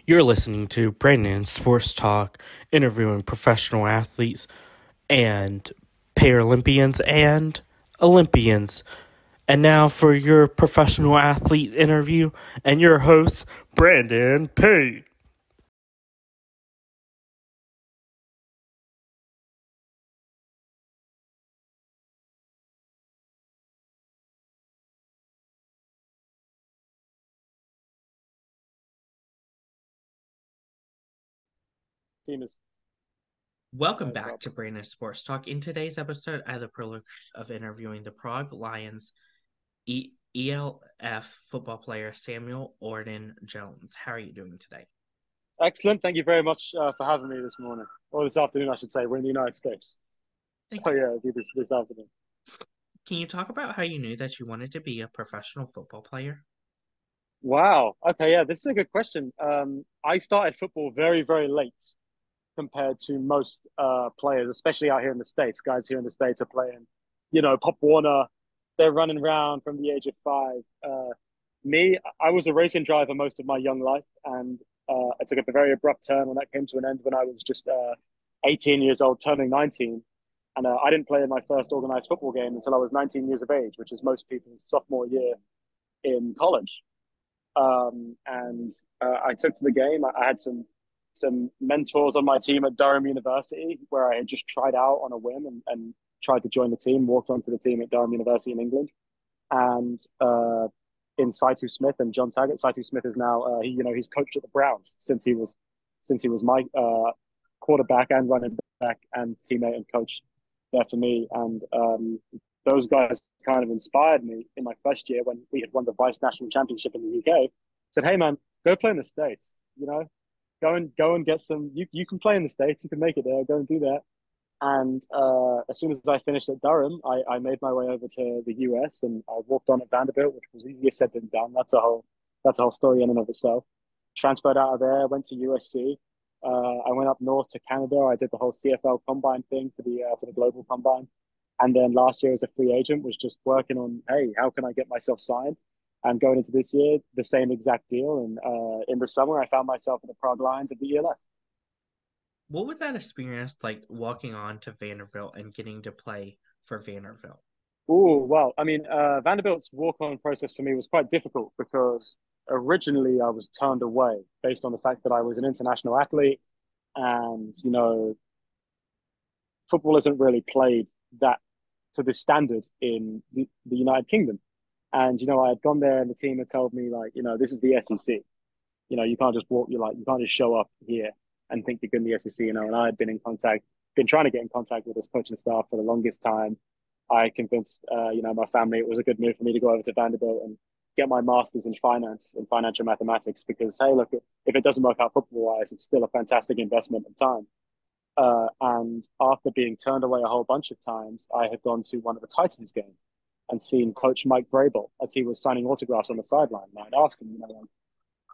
You're listening to Brandon Sports Talk, interviewing professional athletes and Paralympians and Olympians. And now for your professional athlete interview and your host, Brandon P. Team is Welcome no back to problem. Brandon Sports Talk. In today's episode, I have the privilege of interviewing the Prague Lions ELF football player Samuel Oram Jones. How are you doing today? Excellent. Thank you very much for having me this morning, or this afternoon, I should say. We're in the United States. Thank So, you. yeah, it'll be this afternoon. Can you talk about how you knew that you wanted to be a professional football player? Wow. Okay, yeah, this is a good question. I started football very, very late compared to most players, especially out here in the States. Guys here in the States are playing, Pop Warner. They're running around from the age of 5. I was a racing driver most of my young life, and I took a very abrupt turn when that came to an end when I was just 18 years old, turning 19. And I didn't play in my first organized football game until I was 19 years of age, which is most people's sophomore year in college. And I took to the game. I had some mentors on my team at Durham University where I had just tried out on a whim and tried to join the team, walked onto the team at Durham University in England. And in Saitu Smith and John Taggart. Saitu Smith is now he's coached at the Browns since he was my quarterback and running back and teammate and coach there for me. And those guys kind of inspired me in my first year when we had won the vice national championship in the UK. Said, "Hey man, go play in the States. Go and get some. You can play in the States. You can make it there. Go and do that." And as soon as I finished at Durham, I made my way over to the US and I walked on at Vanderbilt, which was easier said than done. That's a whole story in and of itself. Transferred out of there, went to USC. I went up north to Canada. I did the whole CFL combine thing for the global combine. And then last year as a free agent was just working on, hey, how can I get myself signed? And going into this year, the same exact deal. And in the summer, I found myself in the Prague Lions of the ELF. What was that experience like walking on to Vanderbilt and getting to play for Vanderbilt? Oh, well, I mean, Vanderbilt's walk-on process for me was quite difficult because originally I was turned away based on the fact that I was an international athlete and, football isn't really played that to this standard in the United Kingdom. And, I had gone there and the team had told me, like, this is the SEC. You can't just you can't just show up here and think you're good in the SEC, and I had been trying to get in contact with this coaching staff for the longest time. I convinced, my family it was a good move for me to go over to Vanderbilt and get my master's in finance and financial mathematics because, hey, look, if it doesn't work out football wise, it's still a fantastic investment of time. And after being turned away a whole bunch of times, I had gone to one of the Titans games and seen Coach Mike Vrabel as he was signing autographs on the sideline. And I'd asked him,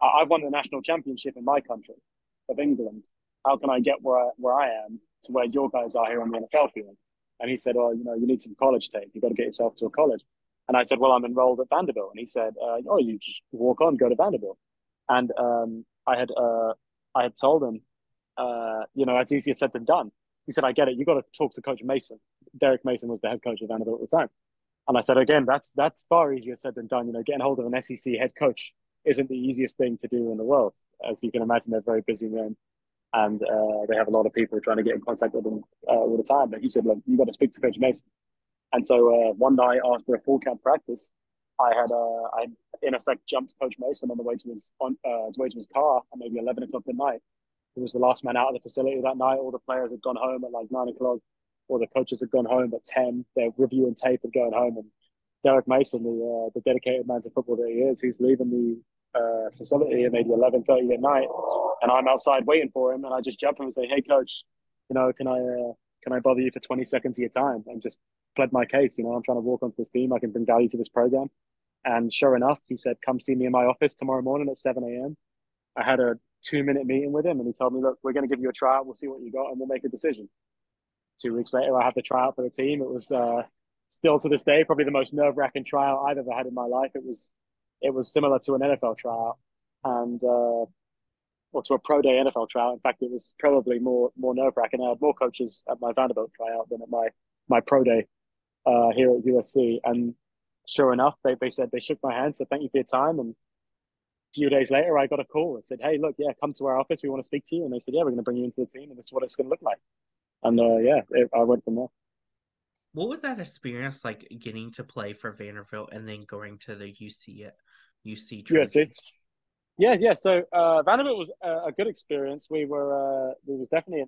I've won the national championship in my country of England. How can I get where I am to where your guys are here on the NFL field? And he said, "Oh, you need some college tape. You've got to get yourself to a college." And I said, "Well, I'm enrolled at Vanderbilt." And he said, "Oh, you just walk on, go to Vanderbilt." And I had told him, that's easier said than done. He said, "I get it. You got to talk to Coach Mason." Derek Mason was the head coach of Vanderbilt at the time. And I said, again, that's far easier said than done. Getting hold of an SEC head coach isn't the easiest thing to do in the world. As you can imagine, they're very busy men, and they have a lot of people trying to get in contact with them all the time. But he said, look, you got to speak to Coach Mason. And so one night after a full camp practice, I in effect jumped Coach Mason on the way to his car at maybe 11 o'clock at night. He was the last man out of the facility that night. All the players had gone home at like 9 o'clock. All the coaches had gone home at 10. They're reviewing tape and going home. And Derek Mason, the dedicated man to football that he is, he's leaving the facility at maybe 11:30 at night, and I'm outside waiting for him. And I just jump him and say, "Hey, coach, can I bother you for 20 seconds of your time?" And just pled my case. I'm trying to walk onto this team. I can bring value to this program. And sure enough, he said, "Come see me in my office tomorrow morning at 7 a.m." I had a 2-minute meeting with him, and he told me, "Look, we're going to give you a tryout. We'll see what you got, and we'll make a decision." 2 weeks later, I had to try out for the team. It was still to this day probably the most nerve-wracking tryout I've ever had in my life. It was similar to an NFL tryout, and or to a pro day NFL tryout. In fact, it was probably more nerve wracking. I had more coaches at my Vanderbilt tryout than at my pro day here at USC. And sure enough, they said they shook my hand, said thank you for your time. And a few days later, I got a call and said, hey, look, yeah, come to our office. We want to speak to you. And they said, yeah, we're going to bring you into the team, and this is what it's going to look like. And I went from there. What was that experience like getting to play for Vanderbilt and then going to the UC USC. Trojans? Yeah, yeah. So Vanderbilt was a good experience. There was definitely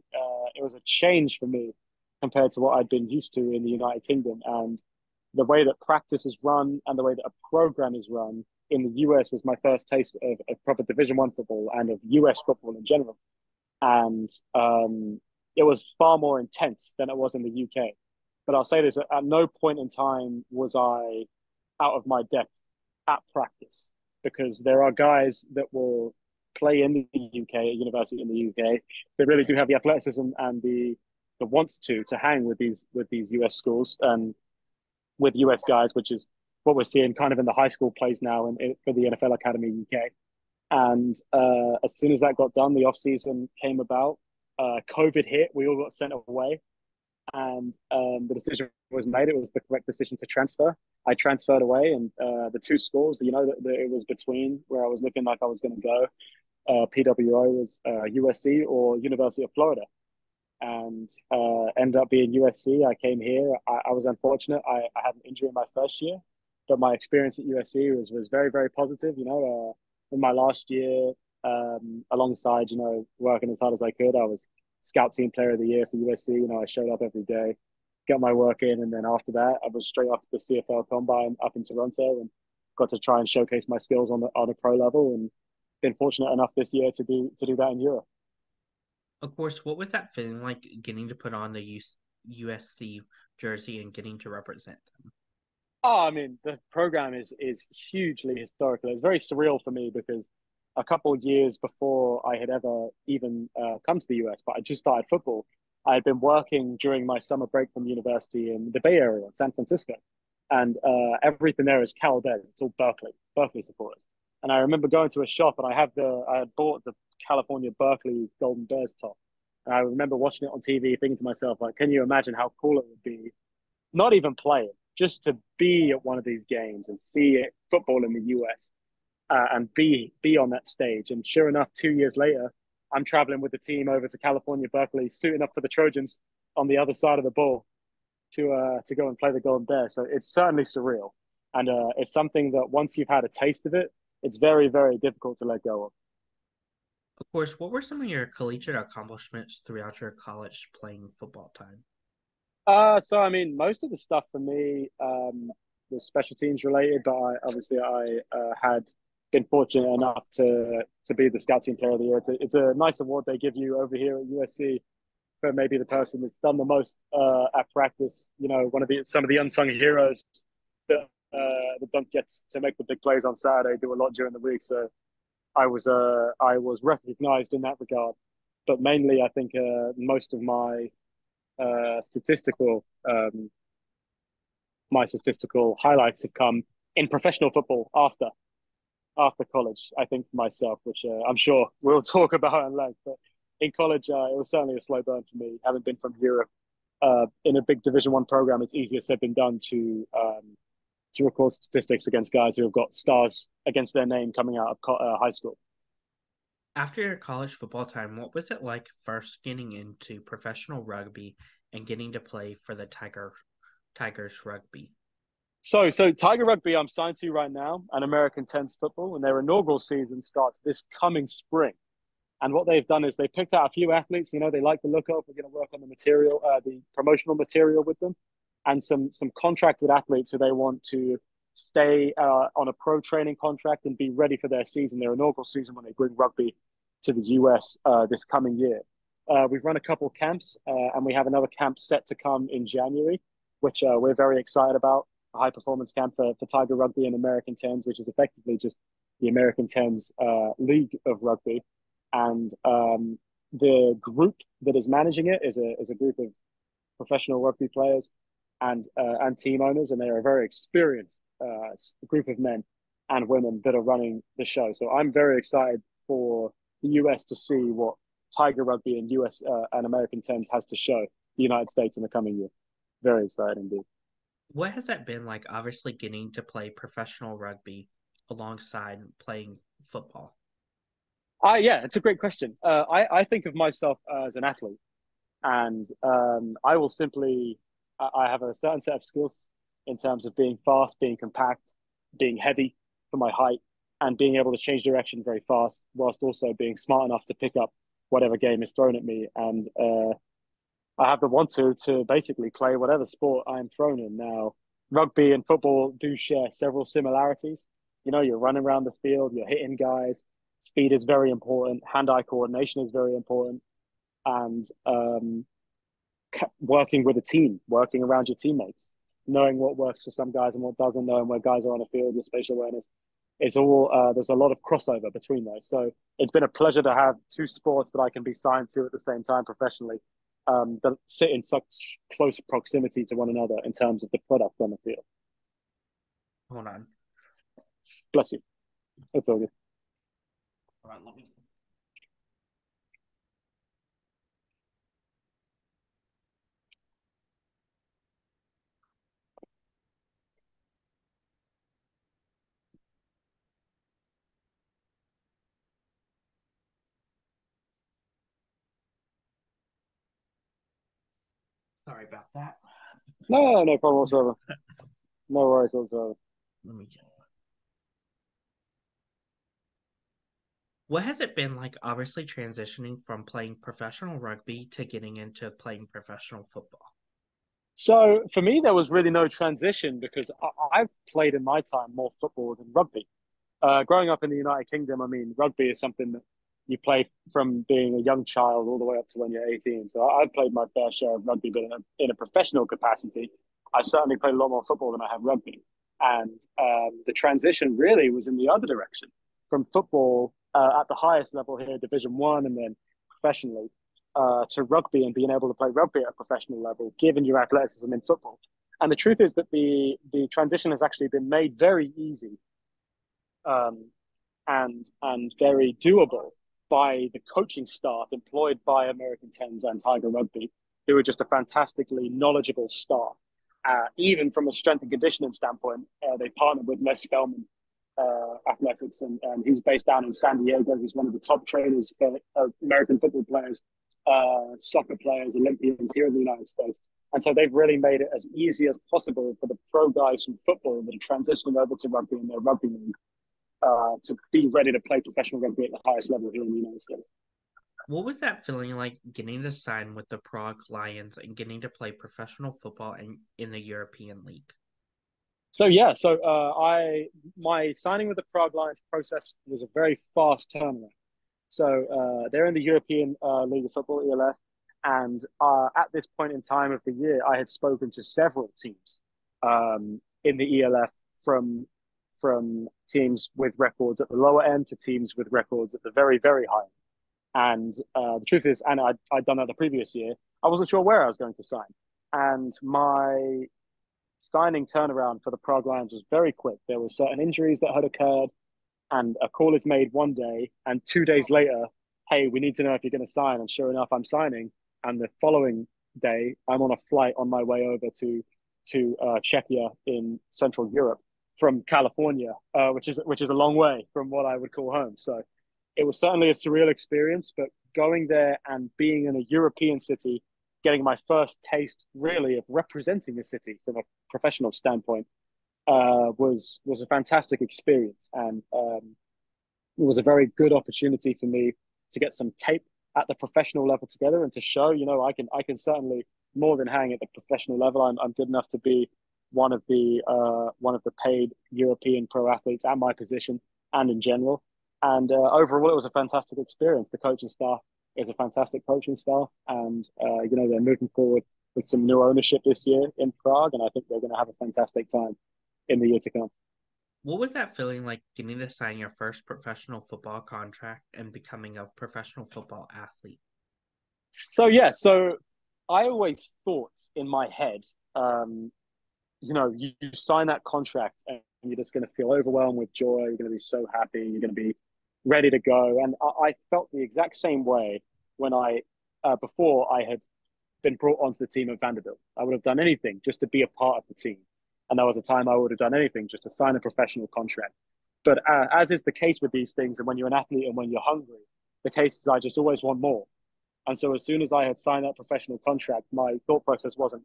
it was a change for me compared to what I'd been used to in the United Kingdom, and the way that practice is run and the way that a program is run in the US was my first taste of proper Division One football and of US football in general, and it was far more intense than it was in the UK. But I'll say this: at no point in time was I out of my depth at practice, because there are guys that will play in the UK at university in the UK. They really do have the athleticism and the wants to hang with these US schools and with US guys, which is what we're seeing kind of in the high school plays now for the NFL Academy UK. And as soon as that got done, the off season came about. COVID hit. We all got sent away, and the decision was made. It was the correct decision to transfer. I transferred away, and the two schools, that it was between where I was looking like I was going to go. PWO was USC or University of Florida, and ended up being USC. I came here. I was unfortunate. I had an injury in my first year, but my experience at USC was very, very positive. In my last year, alongside working as hard as I could, I was Scout Team Player of the Year for USC. I showed up every day, got my work in, and then after that, I was straight off to the CFL Combine up in Toronto and got to try and showcase my skills on the pro level, and been fortunate enough this year to do that in Europe. Of course, what was that feeling like getting to put on the USC jersey and getting to represent them? Oh, I mean, the program is hugely historical. It's very surreal for me because a couple of years before I had ever even come to the US, but I just started football. I had been working during my summer break from university in the Bay Area, in San Francisco, and everything there is Cal Bears. It's all Berkeley supporters. And I remember going to a shop, and I had bought the California Berkeley Golden Bears top, and I remember watching it on TV, thinking to myself, like, can you imagine how cool it would be, not even playing, just to be at one of these games and see it, football in the US, and be on that stage. And sure enough, 2 years later, I'm traveling with the team over to California, Berkeley, suiting up for the Trojans on the other side of the ball to go and play the Golden Bear. So it's certainly surreal, and it's something that once you've had a taste of it, it's very, very difficult to let go of. Of course, what were some of your collegiate accomplishments throughout your college playing football time? So I mean, most of the stuff for me was special teams related, but I had been fortunate enough to be the Scout Team Player of the Year. It's a nice award they give you over here at USC for maybe the person that's done the most at practice. One of some of the unsung heroes that don't get to make the big plays on Saturday, do a lot during the week. So I was recognised in that regard, but mainly I think most of statistical my statistical highlights have come in professional football after college. I think for myself, which I'm sure we'll talk about in length. But in college, it was certainly a slow burn for me. Having been from Europe, in a big Division One program, it's easier said than done to record statistics against guys who have got stars against their name coming out of high school. After your college football time, what was it like first getting into professional rugby and getting to play for the Tigers rugby? So Tiger Rugby, I'm signed to right now, and American Tennis Football, and their inaugural season starts this coming spring. And what they've done is they picked out a few athletes. They like the look of. We're going to work on the material, the promotional material with them, and some contracted athletes who they want to stay on a pro training contract and be ready for their season, their inaugural season, when they bring rugby to the US this coming year. We've run a couple of camps, and we have another camp set to come in January, which we're very excited about. A high performance camp for Tiger Rugby and American Tens, which is effectively just the American Tens league of rugby. And the group that is managing it is a group of professional rugby players and team owners, and they are a very experienced group of men and women that are running the show. So I'm very excited for the US to see what Tiger Rugby and US and American Tens has to show the United States in the coming year. Very exciting indeed. What has that been like, obviously getting to play professional rugby alongside playing football? Yeah, it's a great question. I think of myself as an athlete, and I will simply I have a certain set of skills in terms of being fast, being compact, being heavy for my height, and being able to change direction very fast, whilst also being smart enough to pick up whatever game is thrown at me. And I have the want to basically play whatever sport I'm thrown in. Now, rugby and football do share several similarities. You know, you're running around the field, you're hitting guys. Speed is very important. Hand-eye coordination is very important, and working with a team, working around your teammates, knowing what works for some guys and what doesn't, knowing where guys are on the field, your spatial awareness. It's all there's a lot of crossover between those. So it's been a pleasure to have two sports that I can be signed to at the same time professionally, that sit in such close proximity to one another in terms of the product on the field. Hold on. Bless you. It's all good. All right, let me. Sorry about that. No, no problem whatsoever. No worries whatsoever. Let me. What has it been like, obviously transitioning from playing professional rugby to getting into playing professional football? So for me, there was really no transition because I've played in my time more football than rugby. Growing up in the United Kingdom, I mean, rugby is something that you play from being a young child all the way up to when you're 18. So I've played my fair share of rugby, but in a professional capacity, I've certainly played a lot more football than I have rugby. And the transition really was in the other direction from football at the highest level here, Division One, and then professionally to rugby and being able to play rugby at a professional level, given your athleticism in football. And the truth is that the transition has actually been made very easy um, and very doable by the coaching staff employed by American Tens and Tiger Rugby, who are just a fantastically knowledgeable staff. Even from a strength and conditioning standpoint, they partnered with Les Spellman Athletics, and he's based down in San Diego. He's one of the top trainers for American football players, soccer players, Olympians here in the United States. And so they've really made it as easy as possible for the pro guys from football that are transitioning over to rugby in their rugby league to be ready to play professional rugby at the highest level here in the United States. What was that feeling like, getting to sign with the Prague Lions and getting to play professional football in the European League? So yeah, so I my signing with the Prague Lions process was a very fast turnaround. So they're in the European League of Football (ELF), and at this point in time of the year, I had spoken to several teams in the ELF, from teams with records at the lower end to teams with records at the very, very high end. And the truth is, and I'd done that the previous year, I wasn't sure where I was going to sign. And my signing turnaround for the Prague Lions was very quick. There were certain injuries that had occurred, and a call is made one day, and 2 days later, hey, we need to know if you're going to sign. And sure enough, I'm signing. And the following day, I'm on a flight on my way over to Czechia in Central Europe from California, which is a long way from what I would call home. So it was certainly a surreal experience, but going there and being in a European city, getting my first taste really of representing the city from a professional standpoint, was a fantastic experience, and it was a very good opportunity for me to get some tape at the professional level together and to show, I can certainly more than hang at the professional level. I'm good enough to be one of the paid European pro athletes at my position and in general. And overall, it was a fantastic experience. The coaching staff is a fantastic coaching staff, and they're moving forward with some new ownership this year in Prague, and I think they're going to have a fantastic time in the year to come. What was that feeling like, getting to sign your first professional football contract and becoming a professional football athlete? So I always thought in my head, you sign that contract and you're just going to feel overwhelmed with joy. You're going to be so happy. You're going to be ready to go. And I felt the exact same way when before I had been brought onto the team at Vanderbilt. I would have done anything just to be a part of the team. And there was a time I would have done anything just to sign a professional contract. But as is the case with these things, and when you're an athlete and when you're hungry, the case is I just always want more. And so as soon as I had signed that professional contract, my thought process wasn't,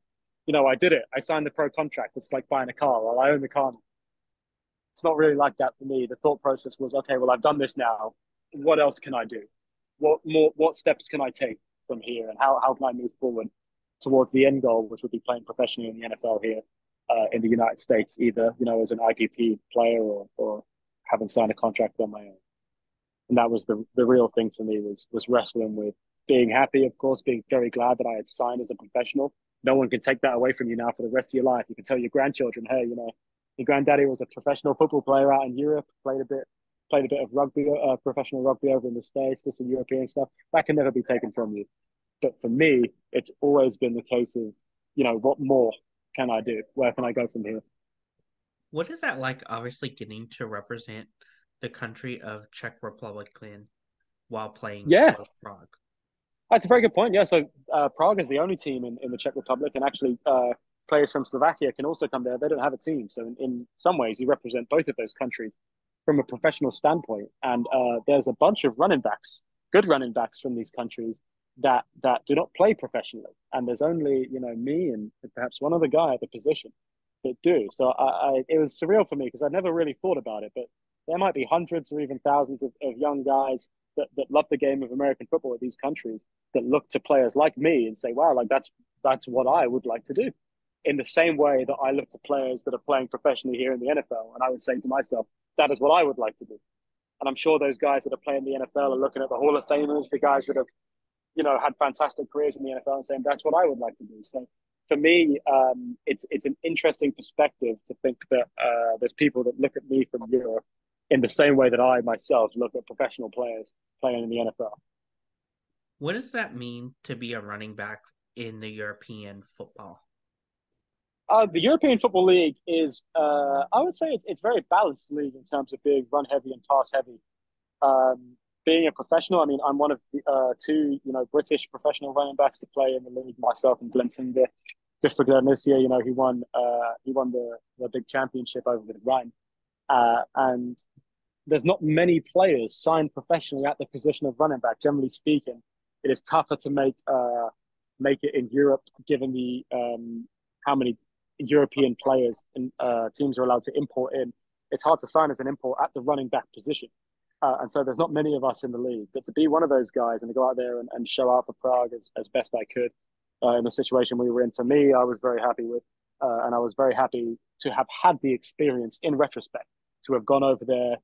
I did it. I signed the pro contract. It's like buying a car. Well, I own the car. It's not really like that for me. The thought process was, okay, well, I've done this now. What else can I do? What steps can I take from here? And how can I move forward towards the end goal, which would be playing professionally in the NFL here in the United States, either, as an IPP player or having signed a contract on my own. And that was the real thing for me was wrestling with being happy, of course, being very glad that I had signed as a professional. No one can take that away from you now for the rest of your life. You can tell your grandchildren, hey, your granddaddy was a professional football player out in Europe, played a bit of rugby, professional rugby over in the States, did some European stuff. That can never be taken from you. But for me, it's always been the case of, what more can I do? Where can I go from here? What is that like, obviously getting to represent the country of Czech Republic while playing Yeah, for Prague? that's a very good point. Yeah, so Prague is the only team in the Czech Republic, and actually players from Slovakia can also come there. They don't have a team, so in some ways you represent both of those countries from a professional standpoint. And there's a bunch of running backs, good running backs from these countries that do not play professionally, and there's only me and perhaps one other guy at the position that do. So it was surreal for me because I never really thought about it, but there might be hundreds or even thousands of young guys that love the game of American football in these countries that look to players like me and say, wow, like that's what I would like to do. In the same way that I look to players that are playing professionally here in the NFL, and I would say to myself, that is what I would like to do. And I'm sure those guys that are playing the NFL are looking at the Hall of Famers, the guys that have, had fantastic careers in the NFL and saying, that's what I would like to do. So for me, it's an interesting perspective to think that there's people that look at me from Europe in the same way that I myself look at professional players playing in the NFL. What does that mean to be a running back in the European football? The European Football League is, I would say, it's very balanced league in terms of being run heavy and pass heavy. Being a professional, I mean, I'm one of the two, British professional running backs to play in the league. Myself and Glenn Singer, good for Glenn this year. He won the big championship over with Ryan, and there's not many players signed professionally at the position of running back. Generally speaking, it is tougher to make it in Europe, given the how many European players and teams are allowed to import in. It's hard to sign as an import at the running back position. And so there's not many of us in the league. But to be one of those guys and to go out there and show out for Prague as best I could in the situation we were in, for me, I was very happy with. And I was very happy to have had the experience in retrospect, to have gone over there,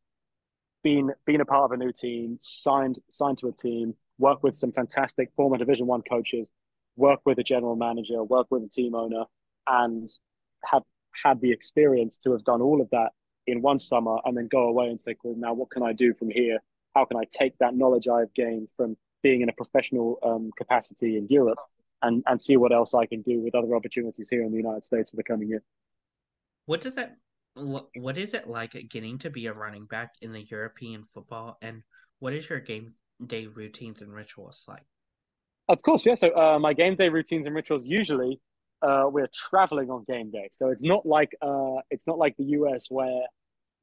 been a part of a new team, signed to a team, work with some fantastic former Division One coaches, work with a general manager, work with a team owner, and have had the experience to have done all of that in one summer and then go away and say, cool, now what can I do from here? How can I take that knowledge I've gained from being in a professional capacity in Europe and see what else I can do with other opportunities here in the United States for the coming year? What does that what is it like getting to be a running back in the European football, and what is your game day routines and rituals like? Of course, yeah. So my game day routines and rituals usually we're traveling on game day, so it's not like the US where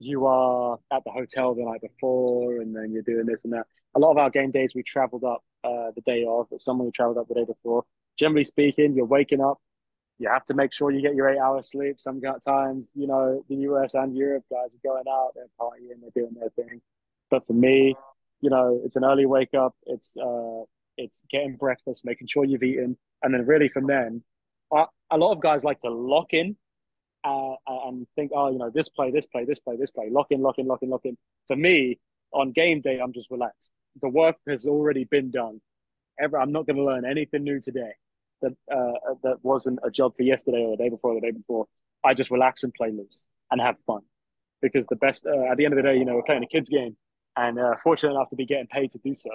you are at the hotel the night before and then you're doing this and that. A lot of our game days we traveled up the day of, but some we traveled up the day before. Generally speaking, you're waking up. You have to make sure you get your 8 hours sleep. Some times, the US and Europe guys are going out, they're partying, they're doing their thing. But for me, it's an early wake up. It's getting breakfast, making sure you've eaten, and then really from then, a lot of guys like to lock in and think, oh, this play, this play, this play, this play, lock in, lock in, lock in, lock in. For me, on game day, I'm just relaxed. The work has already been done. I'm not going to learn anything new today that wasn't a job for yesterday or the day before or the day before. I just relax and play loose and have fun because the best at the end of the day, we're playing a kids game, and fortunate enough to be getting paid to do so.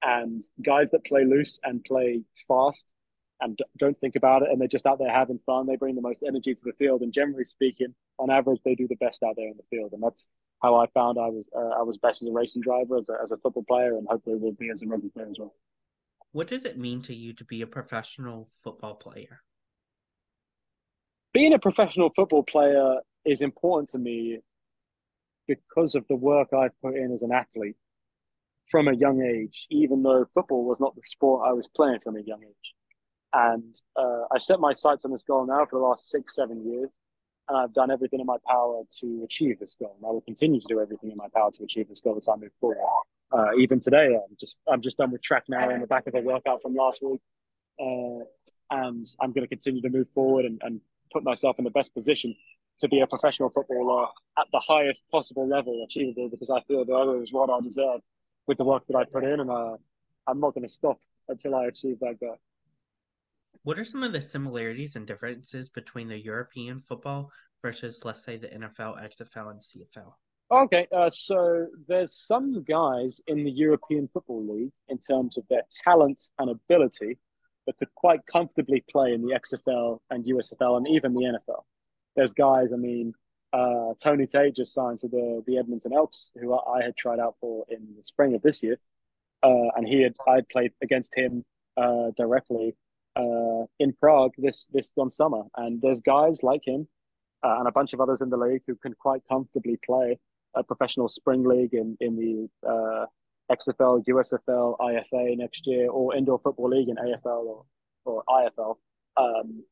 And guys that play loose and play fast and don't think about it and they're just out there having fun, they bring the most energy to the field. And generally speaking, on average, they do the best out there in the field. And how I found I was best as a racing driver, as a football player, and hopefully will be as a rugby player as well. What does it mean to you to be a professional football player? Being a professional football player is important to me because of the work I've put in as an athlete from a young age, even though football was not the sport I was playing from a young age. And I've set my sights on this goal now for the last 6, 7 years, and I've done everything in my power to achieve this goal. And I will continue to do everything in my power to achieve this goal as I move forward. Even today, I'm just done with track now in the back of a workout from last week, uh, and I'm going to continue to move forward and put myself in the best position to be a professional footballer at the highest possible level achievable because I feel that is what I deserve with the work that I put in, and I'm not going to stop until I achieve that goal. What are some of the similarities and differences between the European football versus, let's say, the NFL, XFL, and CFL? Okay, so there's some guys in the European Football League in terms of their talent and ability that could quite comfortably play in the XFL and USFL and even the NFL. There's guys, I mean, Tony Tate just signed to the Edmonton Elks, who I had tried out for in the spring of this year, and I'd played against him directly in Prague this one summer. And there's guys like him and a bunch of others in the league who can quite comfortably play a professional spring league in the XFL, USFL, IFA next year, or indoor football league in AFL or IFL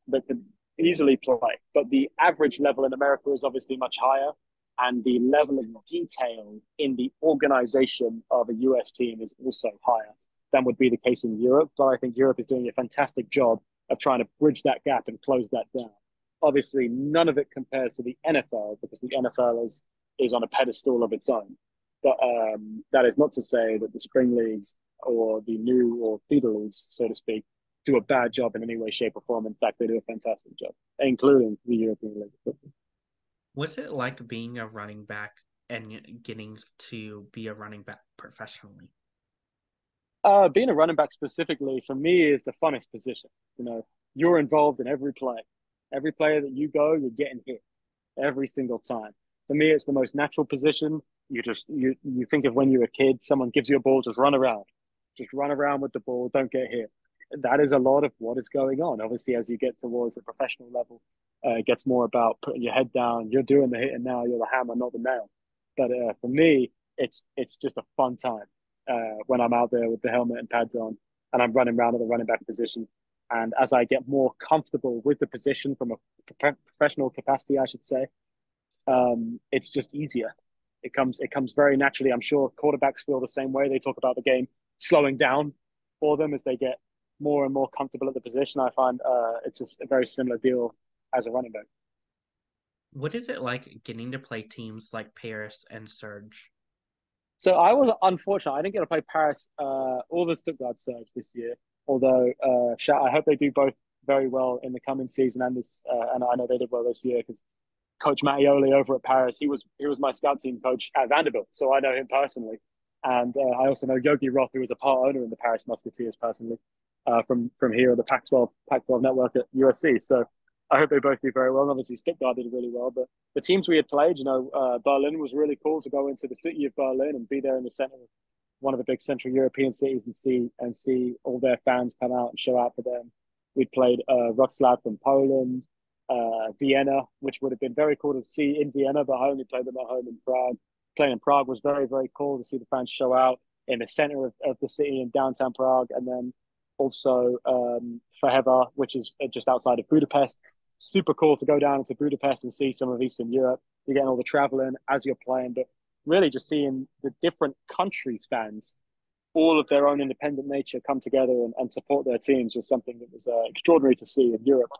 that could easily play. But the average level in America is obviously much higher, and the level of detail in the organization of a US team is also higher than would be the case in Europe. But I think Europe is doing a fantastic job of trying to bridge that gap and close that down. Obviously, none of it compares to the NFL because the NFL is on a pedestal of its own. But that is not to say that the spring leagues or the new or feeder leagues, so to speak, do a bad job in any way, shape, or form. In fact, they do a fantastic job, including the European League of Football. What's it like being a running back and getting to be a running back professionally? Being a running back specifically for me is the funnest position. You know, you're involved in every play. Every player that you go, you're getting hit every single time. For me, it's the most natural position. You think of when you're a kid, someone gives you a ball, just run around with the ball, don't get hit. That is a lot of what is going on. Obviously, as you get towards the professional level, it gets more about putting your head down. You're doing the hitting now. You're the hammer, not the nail. But for me, it's just a fun time when I'm out there with the helmet and pads on, and I'm running around at the running back position. And as I get more comfortable with the position from a professional capacity, I should say, it's just easier. It comes very naturally. I'm sure quarterbacks feel the same way. They talk about the game slowing down for them as they get more and more comfortable at the position. I find it's just a very similar deal as a running back. What is it like getting to play teams like Paris and Surge? So I was unfortunate. I didn't get to play Paris or the Stuttgart Surge this year. Although I hope they do both very well in the coming season and I know they did well this year because Coach Mattioli over at Paris, he was my scout team coach at Vanderbilt, so I know him personally. And I also know Yogi Roth, who was a part owner in the Paris Musketeers personally, from here at the Pac-12 network at USC. So I hope they both do very well. And obviously, Stuttgart did really well. But the teams we had played, Berlin was really cool to go into the city of Berlin and be there in the center of one of the big Central European cities and see all their fans come out and show out for them. We played Wroclaw from Poland, Vienna, which would have been very cool to see in Vienna, but I only played them at home in Prague. Playing in Prague was very, very cool to see the fans show out in the center of the city in downtown Prague. And then also Feheva, which is just outside of Budapest. Super cool to go down into Budapest and see some of Eastern Europe. You're getting all the traveling as you're playing, but really just seeing the different countries' fans, all of their own independent nature come together and support their teams was something that was extraordinary to see in Europe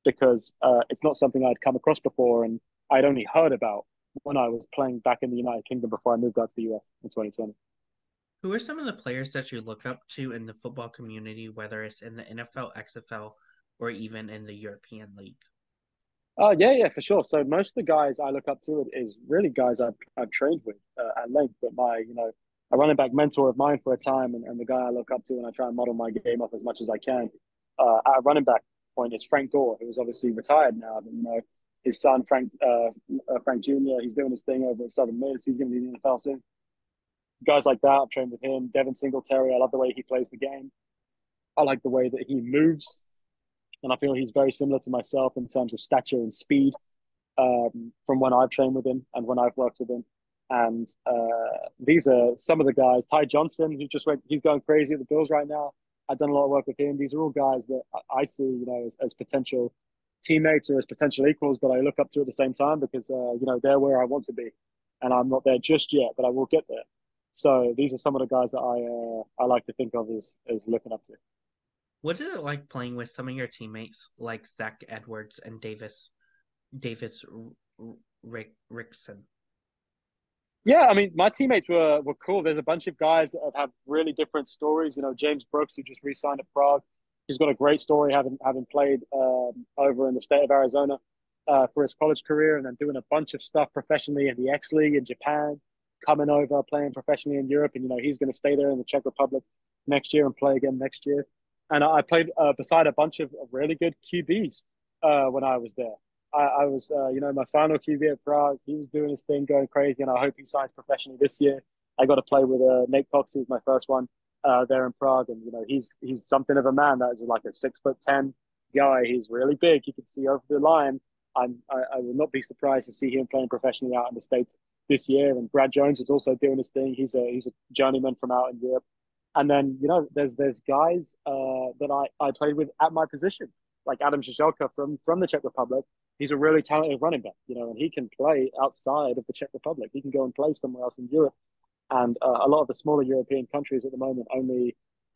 because it's not something I'd come across before and I'd only heard about when I was playing back in the United Kingdom before I moved out to the US in 2020. Who are some of the players that you look up to in the football community, whether it's in the NFL, XFL, or even in the European League? Yeah, for sure. So most of the guys I look up to is really guys I've trained with at length. But a running back mentor of mine for a time, and the guy I look up to, and I try and model my game off as much as I can. At a running back point is Frank Gore, who's obviously retired now. But, his son Frank Jr. He's doing his thing over at Southern Miss. He's going to be in the NFL soon. Guys like that, I've trained with him. Devin Singletary, I love the way he plays the game. I like the way that he moves, and I feel he's very similar to myself in terms of stature and speed. From when I've trained with him and when I've worked with him. And these are some of the guys. Ty Johnson, who just went, he's going crazy at the Bills right now. I've done a lot of work with him. These are all guys that I see, as potential teammates or as potential equals, but I look up to at the same time because, they're where I want to be. And I'm not there just yet, but I will get there. So these are some of the guys that I like to think of as looking up to. What is it like playing with some of your teammates like Zach Edwards and Davis Rickson? Yeah, I mean, my teammates were cool. There's a bunch of guys that have had really different stories. James Brooks, who just re-signed at Prague, he's got a great story, having played over in the state of Arizona for his college career, and then doing a bunch of stuff professionally in the X League in Japan, coming over, playing professionally in Europe, and he's going to stay there in the Czech Republic next year and play again next year. And I played beside a bunch of really good QBs when I was there. I was, my final QB at Prague. He was doing his thing, going crazy, and I hope he signs professionally this year. I got to play with Nate Cox, who was my first one there in Prague, and he's something of a man. That is like a 6'10" guy. He's really big. You can see over the line. I will not be surprised to see him playing professionally out in the States this year. And Brad Jones was also doing his thing. He's a journeyman from out in Europe. And then there's guys that I played with at my position, like Adam Zhelka from the Czech Republic. He's a really talented running back, and he can play outside of the Czech Republic. He can go and play somewhere else in Europe. And a lot of the smaller European countries at the moment,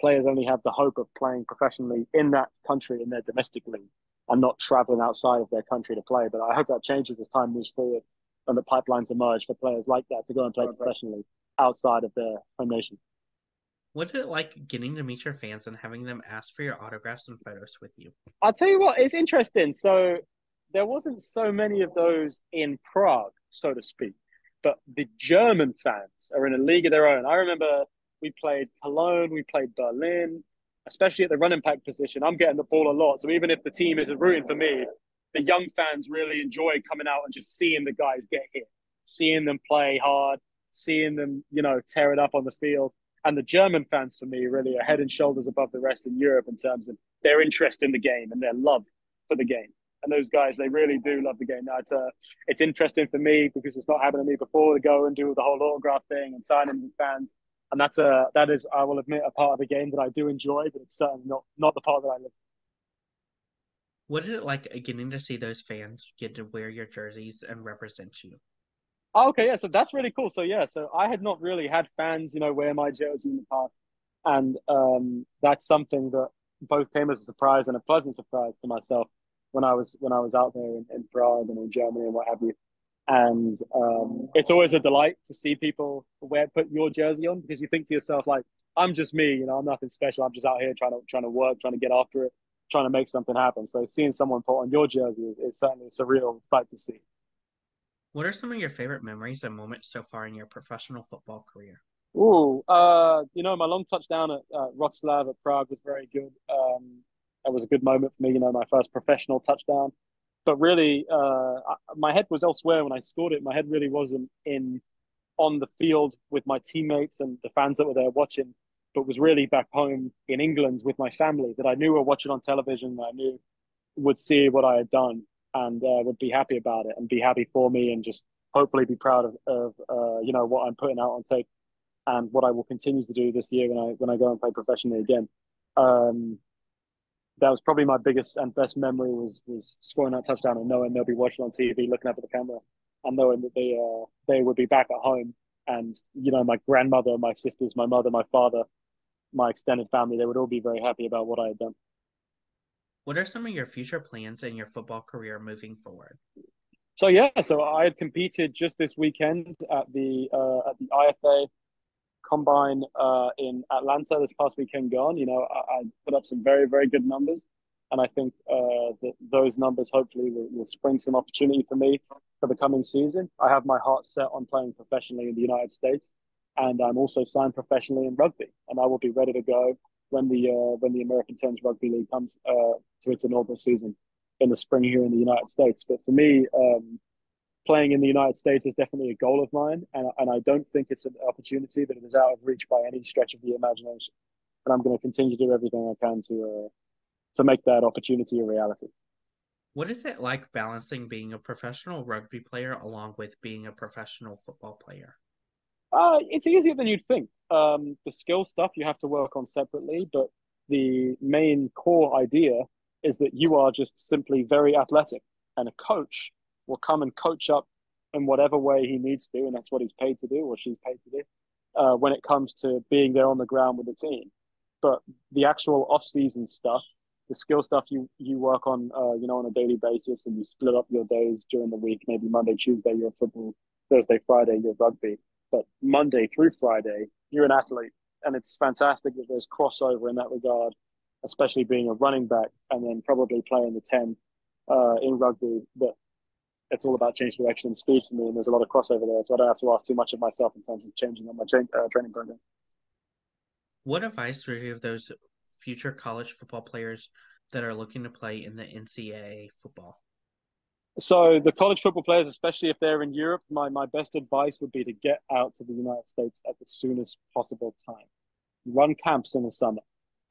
players only have the hope of playing professionally in that country in their domestic league and not traveling outside of their country to play. But I hope that changes as time moves forward and the pipelines emerge for players like that to go and play professionally outside of their home nation. What's it like getting to meet your fans and having them ask for your autographs and photos with you? I'll tell you what, it's interesting. So there wasn't so many of those in Prague, so to speak, but the German fans are in a league of their own. I remember we played Cologne, we played Berlin, especially at the running back position. I'm getting the ball a lot. So even if the team isn't rooting for me, the young fans really enjoy coming out and just seeing the guys get hit, seeing them play hard, seeing them, tear it up on the field. And the German fans, for me, really are head and shoulders above the rest in Europe in terms of their interest in the game and their love for the game. And those guys, they really do love the game. Now, it's interesting for me because it's not happened to me before to go and do the whole autograph thing and signing with fans. And that is, I will admit, a part of the game that I do enjoy, but it's certainly not the part that I live. What is it like getting to see those fans get to wear your jerseys and represent you? Oh, okay, yeah, so that's really cool. So yeah, so I had not really had fans, wear my jersey in the past, and that's something that both came as a surprise and a pleasant surprise to myself when I was out there in Prague and in Germany and what have you. And it's always a delight to see people put your jersey on because you think to yourself like, I'm just me, I'm nothing special. I'm just out here trying to work, trying to get after it, trying to make something happen. So seeing someone put on your jersey is certainly a surreal sight to see. What are some of your favorite memories and moments so far in your professional football career? Ooh, my long touchdown at Wroclaw at Prague was very good. That was a good moment for me, my first professional touchdown. But really, my head was elsewhere when I scored it. My head really wasn't on the field with my teammates and the fans that were there watching, but was really back home in England with my family that I knew were watching on television, that I knew would see what I had done and would be happy about it and be happy for me and just hopefully be proud of what I'm putting out on tape and what I will continue to do this year when I go and play professionally again. That was probably my biggest and best memory was scoring that touchdown and knowing they'll be watching on TV, looking up at the camera, and knowing that they would be back at home. And my grandmother, my sisters, my mother, my father, my extended family, they would all be very happy about what I had done. What are some of your future plans in your football career moving forward? So yeah, so I had competed just this weekend at the IFA combine in Atlanta this past weekend gone. I put up some very, very good numbers. And I think that those numbers hopefully will spring some opportunity for me for the coming season. I have my heart set on playing professionally in the United States. And I'm also signed professionally in rugby. And I will be ready to go when the American Terms Rugby League comes to its inaugural season in the spring here in the United States. But for me, playing in the United States is definitely a goal of mine, and I don't think it's an opportunity that is out of reach by any stretch of the imagination. And I'm going to continue to do everything I can to make that opportunity a reality. What is it like balancing being a professional rugby player along with being a professional football player? It's easier than you'd think. The skill stuff you have to work on separately, but the main core idea is that you are just simply very athletic, and a coach will come and coach up in whatever way he needs to, and that's what he's paid to do or she's paid to do when it comes to being there on the ground with the team. But the actual off-season stuff, the skill stuff you work on, on a daily basis, and you split up your days during the week. Maybe Monday, Tuesday, you're football. Thursday, Friday, you're rugby. But Monday through Friday, you're an athlete. And it's fantastic that there's crossover in that regard, especially being a running back and then probably playing the 10 in rugby. But it's all about change direction and speed for me. And there's a lot of crossover there. So I don't have to ask too much of myself in terms of changing on my training program. What advice would you give those future college football players that are looking to play in the NCAA football? So the college football players, especially if they're in Europe, my best advice would be to get out to the United States at the soonest possible time. Run camps in the summer.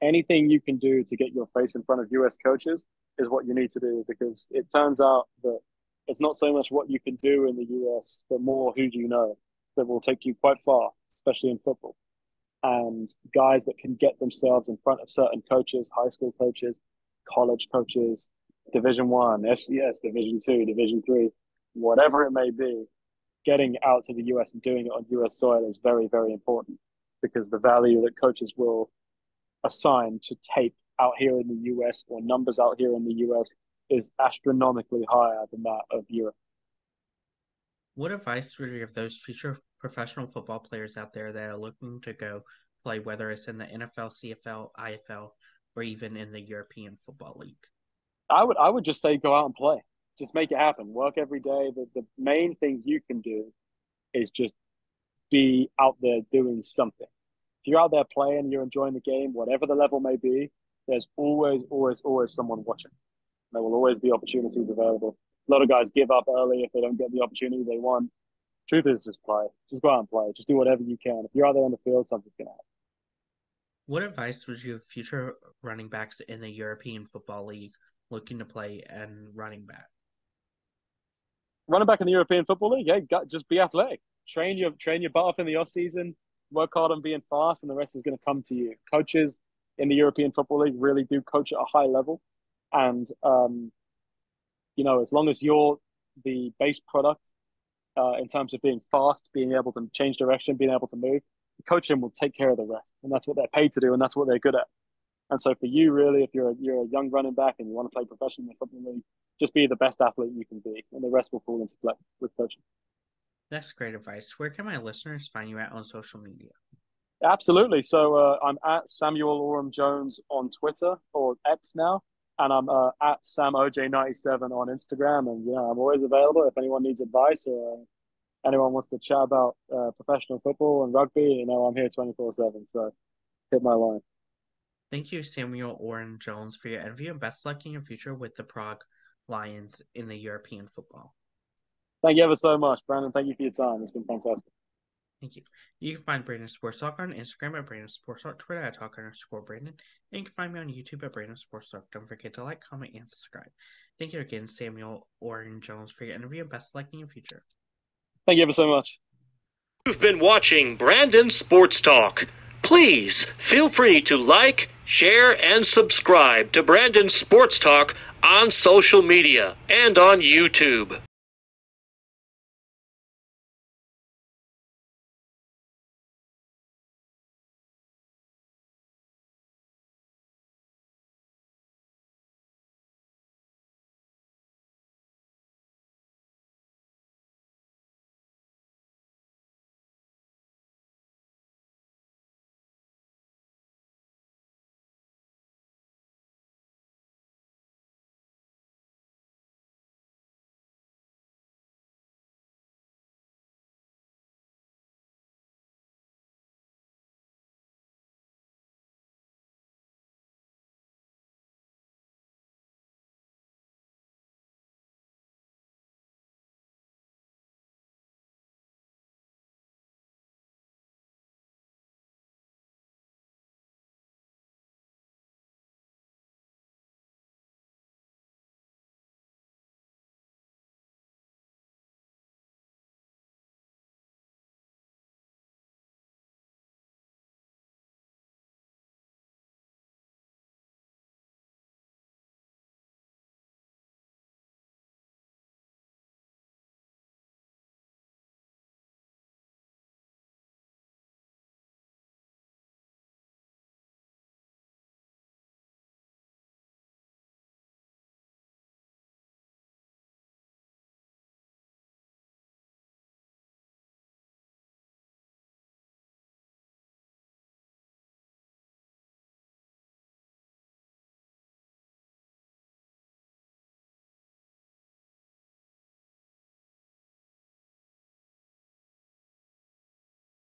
Anything you can do to get your face in front of US coaches is what you need to do, because it turns out that it's not so much what you can do in the US, but more who do you know that will take you quite far, especially in football. And guys that can get themselves in front of certain coaches, high school coaches, college coaches, Division 1, FCS, Division 2, Division 3, whatever it may be, getting out to the US and doing it on US soil is very, very important, because the value that coaches will assign to tape out here in the US or numbers out here in the US is astronomically higher than that of Europe. What advice would you give those future professional football players out there that are looking to go play, whether it's in the NFL, CFL, IFL, or even in the European Football League? I would just say go out and play. Just make it happen. Work every day. The main thing you can do is just be out there doing something. If you're out there playing, you're enjoying the game, whatever the level may be, there's always, always, always someone watching. There will always be opportunities available. A lot of guys give up early if they don't get the opportunity they want. Truth is, just play. Just go out and play. Just do whatever you can. If you're out there on the field, something's going to happen. What advice would you give future running backs in the European Football League looking to play and running back? Running back in the European Football League, just be athletic. Train your butt off in the off season. Work hard on being fast, and the rest is going to come to you. Coaches in the European Football League really do coach at a high level, and as long as you're the base product in terms of being fast, being able to change direction, being able to move, the coaching will take care of the rest, and that's what they're paid to do, and that's what they're good at. And so for you, really, if you're a young running back and you want to play professionally in the football league, just be the best athlete you can be, and the rest will fall into place with coaching. That's great advice. Where can my listeners find you at on social media? Absolutely. So I'm at Samuel Oram Jones on Twitter, or X now, and I'm at SamOJ97 on Instagram. And I'm always available if anyone needs advice or anyone wants to chat about professional football and rugby. I'm here 24/7. So hit my line. Thank you, Samuel Oram Jones, for your interview, and best luck in your future with the Prague Lions in the European football. Thank you ever so much, Brandon. Thank you for your time. It's been fantastic. Thank you. You can find Brandon Sports Talk on Instagram at Brandon Sports Talk, Twitter at Talk_Brandon, and you can find me on YouTube at Brandon Sports Talk. Don't forget to like, comment, and subscribe. Thank you again, Samuel Oram Jones, for your interview, and best luck in your future. Thank you ever so much. You've been watching Brandon Sports Talk. Please feel free to like, share, and subscribe to Brandon Sports Talk on social media and on YouTube.